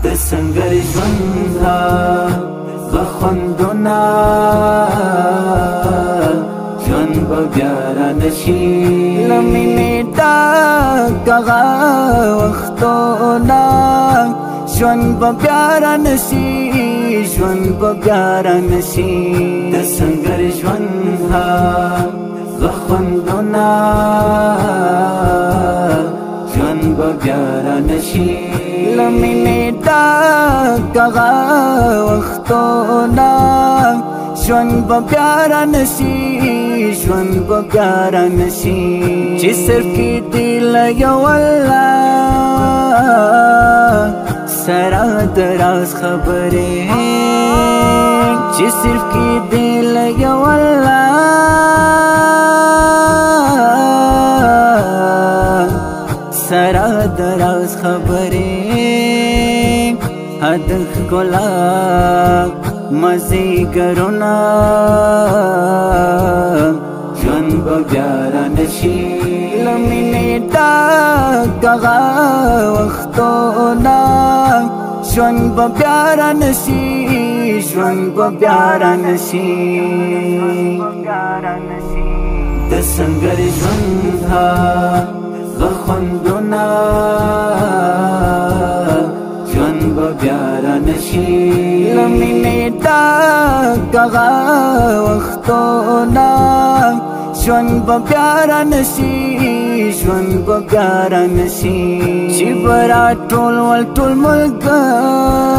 د سنگر ژوند غخوندونه ژوند به بیا رانشي له مینې ډک هغه وختونه ژوند به بیا رانشي ژوند به بیا رانشي د سنگر ژوند غخوندونه ژوند به بیا رانشي له مینې ډک هغه وختونه ژوند به بیا رانشي ژوند به بیا رانشي چې صرف کېدې له یو الله سره د راز خبرې چې صرف کېدې له یو الله سره د راز خبرې حد ښکلا مازدیګرونه ژوند به بیا رانشي له مینې ډک هغه وختونه ژوند به بیا رانشي ژوند به بیا رانشي د سنگر ژوند غخوندونه ژوند به بیا رانشي له مینې ډک هغه وختونه ژوند به بیا رانشي ژوند به بیا رانشي چې به راټول ول ټول ملګري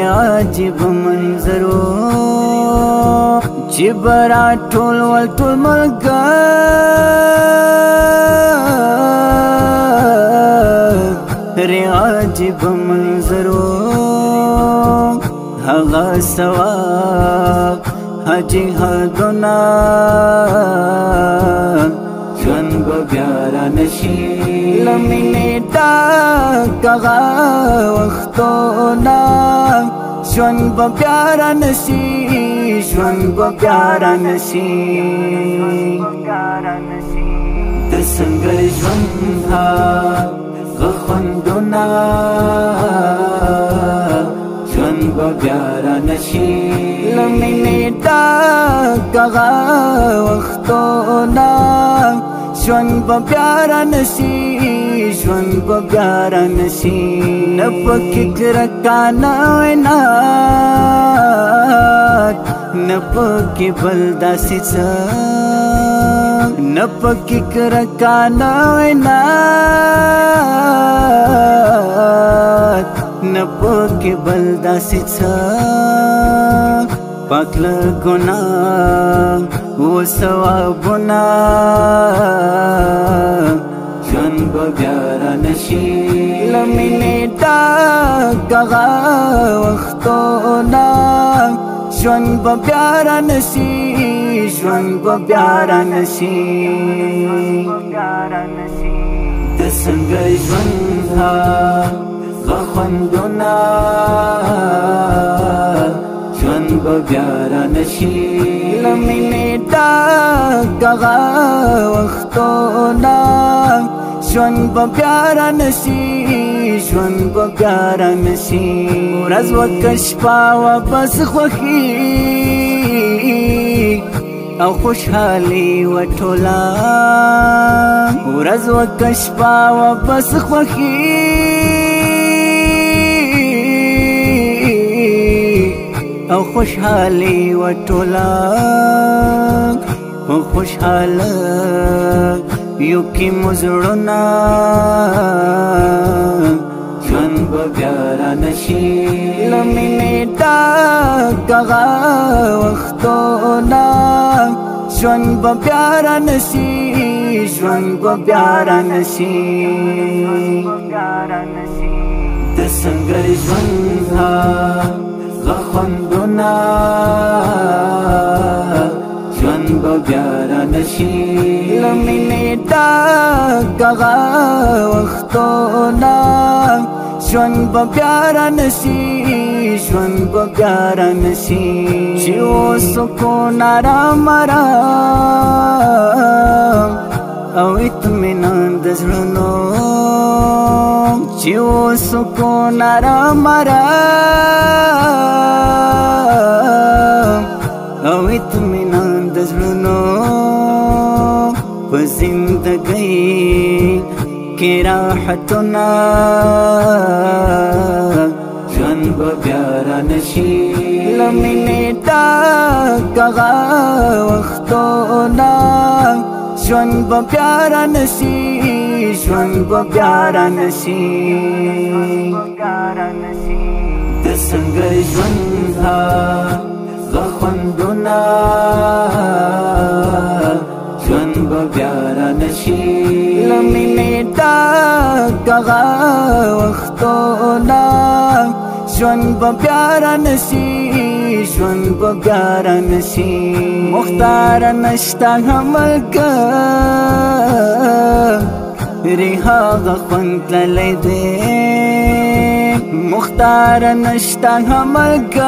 عجیب منظرو چې به راټول ول ټول ملګري عجیب منظرو هغه ثواب جهادونه ژوند به بیا رانشي له مینې ډک هغه وختونه ژوند به بیا رانشي ژوند به بیا رانشي د سنگر ژوند غخوندونه ژوند به بیا رانشي له مینې ډک هغه وختونه ژوند به بیا رانشي ژوند به بیا رانشي نه پکې کرکه نه وینات نه پکې بل داسې څه نه پکې کرکه نه وینات نه پکې بل داسې څه پاک له ګناه و ثوابونه ژوند به بیا رانشي له مینې ډک هغه وختونه ژوند به بیا رانشي ژوند به بیا رانشي د سنگر ژوند غخوندونه ژوند به بیا رانشي له مینې ډک هغه وختونه ژوند به بیا رانشي ژوند به بیا رانشي ورځ وکړه شپه وه بس خوښي او خوشحالي وه ټوله ورځ وکړه شپه وه بس خوښي او خوشحالي وه ټوله او خوشحاله یو کې مو زړونه ژوند به بیا رانشي له مینې ډک هغه وختونه ژوند به بیا رانشي ژوند به بیا رانشي د سنگر ژوند غخوندونه ژوند به بیا رانشي له مینې ډک هغه وختونه ژوند به بیا رانشي ژوند به بیا رانشي چې اوس سکون آرام آرام او اطمینان د زړونو چې سکون آرام او اطمینان د زړونو په زندګۍ کې راحتونه ژوند به بیا رانشي له مینې ډک هغه وختونه ژوند به بیا رانشي ژوند به بیا رانشي د څنګه ژوند هغه خوندونه ژوند به بیا رانشي له مینې ډک هغه وختونه ژوند به بیا رانشي ژوند به بیا رانشي مختار نشته ملګری هغه خوند تللی دی مختار نشته ملګری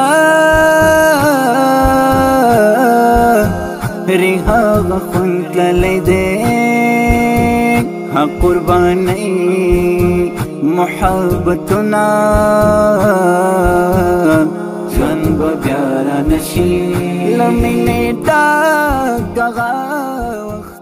هغه خوند تللی دی قربانی محبتنا ژوند به بیا رانشي له مینې ډک هغه